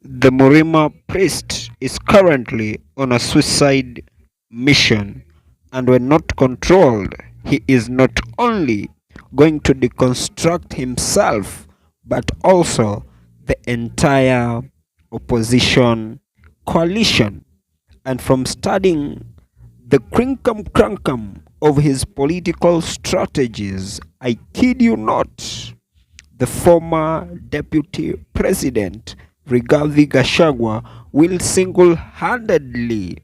The Murima priest is currently on a suicide mission, and when not controlled, he is not only going to deconstruct himself but also the entire opposition coalition. And from studying the crinkum crankum of his political strategies, I kid you not, the former deputy president Rigathi Gachagua will single-handedly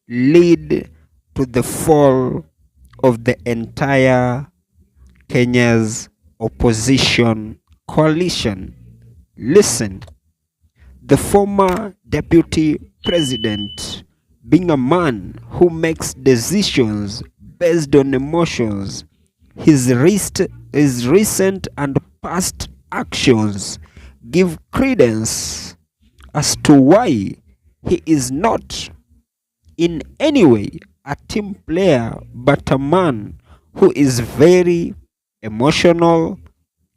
lead to the fall of the entire Kenya's opposition coalition. Listen, the former deputy president, being a man who makes decisions based on emotions, his recent and past actions give credence as to why he is not in any way a team player but a man who is very emotional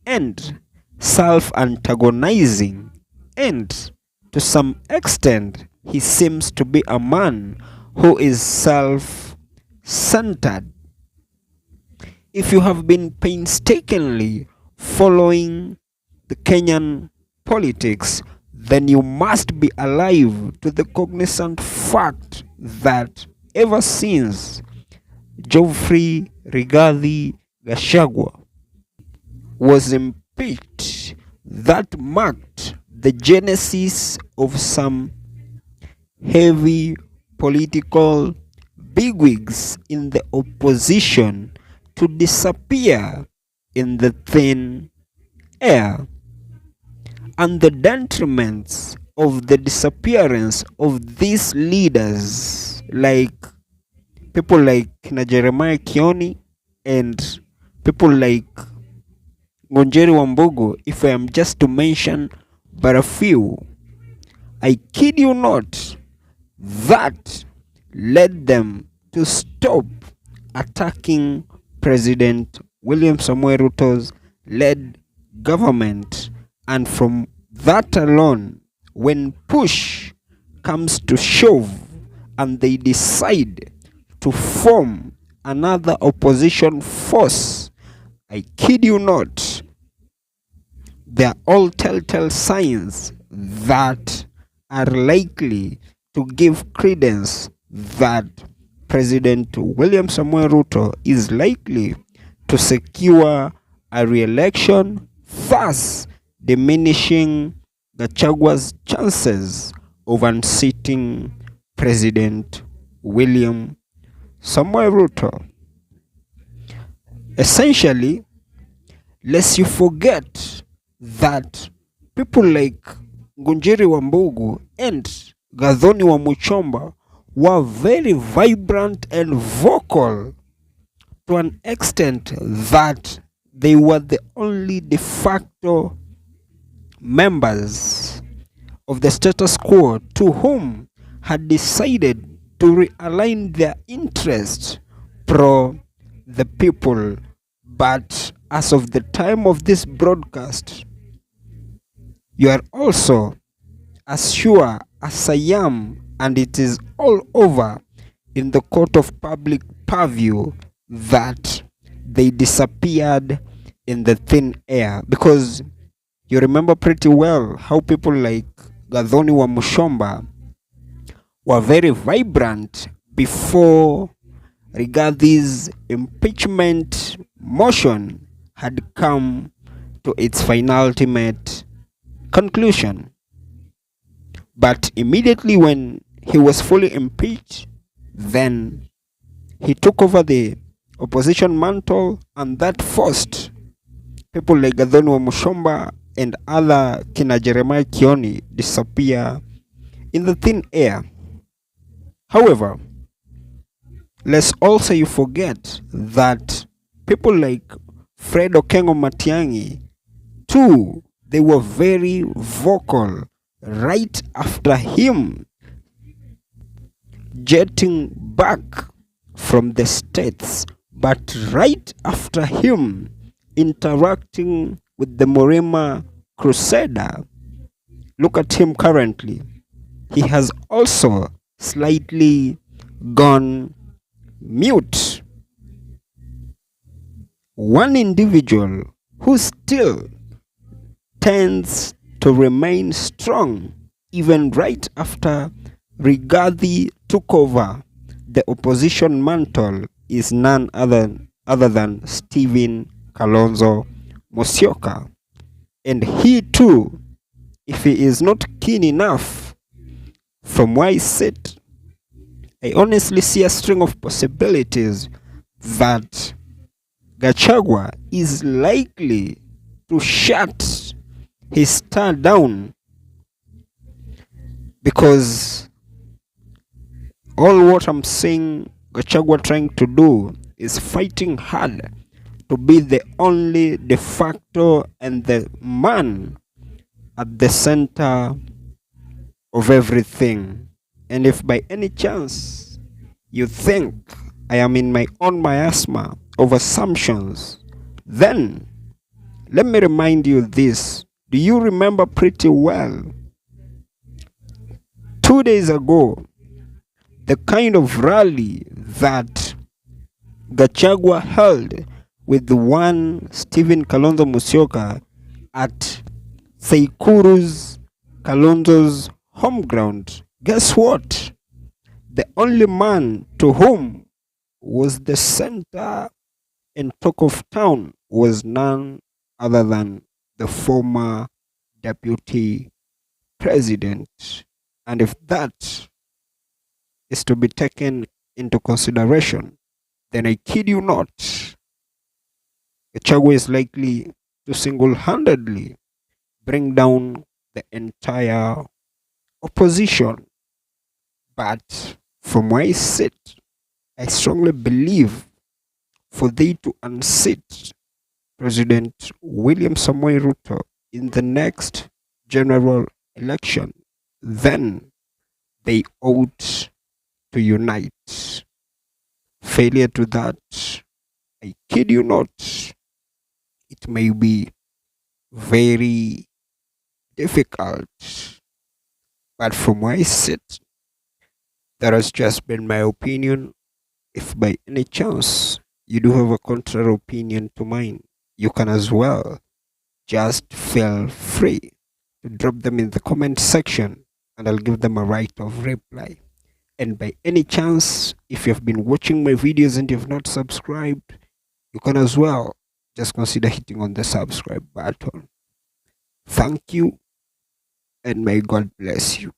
and self-antagonizing, and to some extent he seems to be a man who is self-centered. If you have been painstakingly following the Kenyan politics, then you must be alive to the cognizant fact that ever since Geoffrey Rigathi Gachagua was impeached, that marked the genesis of some heavy political bigwigs in the opposition to disappear in the thin air. And the detriments of the disappearance of these leaders, like people like Jeremiah Kioni and people like Ngonjeri Wambugu, if I am just to mention but a few, I kid you not, that led them to stop attacking President William Samoei Ruto's led government. And from that alone, when push comes to shove and they decide to form another opposition force, I kid you not, they are all telltale signs that are likely to give credence that President William Samoei Ruto is likely to secure a re-election, thus diminishing Gachagua's chances of unseating President William Samoei Ruto. Essentially, lest you forget that people like Ngunjiri Wambugu and Gathoni Wamuchomba were very vibrant and vocal to an extent that they were the only de facto members of the status quo to whom had decided to realign their interests pro the people. But as of the time of this broadcast, you are also as sure as I am, and it is all over in the court of public purview, that they disappeared in the thin air. Because you remember pretty well how people like Gathoni Wamuchomba were very vibrant before Rigathi's impeachment motion had come to its final ultimate conclusion. But immediately when he was fully impeached, then he took over the opposition mantle, and that forced people like Gathoni Wamuchomba and other kina Jeremiah Kioni disappear in the thin air. However, lest also you forget that people like Fred Okengo Matiang'i too, they were very vocal right after him jetting back from the States, but right after him interacting with the Morema Crusader. Look at him currently. He has also slightly gone mute. One individual who still tends to remain strong even right after Rigathi took over the opposition mantle is none other than Stephen Kalonzo Musyoka. And he too, if he is not keen enough, from where I sit, I honestly see a string of possibilities that Gachagua is likely to shut his star down, because all what I'm seeing Gachagua trying to do is fighting hard to be the only de facto and the man at the center of everything. And if by any chance you think I am in my own miasma of assumptions, then let me remind you this. Do you remember pretty well 2 days ago the kind of rally that Gachagua held with the one Stephen Kalonzo Musyoka at Seikuru's Kalonzo's home ground? Guess what? The only man to whom was the center and talk of town was none other than the former deputy president. And if that is to be taken into consideration, then I kid you not, Gachagua is likely to single-handedly bring down the entire opposition. But from where I sit, I strongly believe for they to unseat President William Samoei Ruto in the next general election, then they ought to unite. Failure to that, I kid you not, it may be very difficult. But from where I sit, that has just been my opinion. If by any chance you do have a contrary opinion to mine, you can as well just feel free to drop them in the comment section and I'll give them a right of reply. And by any chance, if you've been watching my videos and you've not subscribed, you can as well just consider hitting on the subscribe button. Thank you and may God bless you.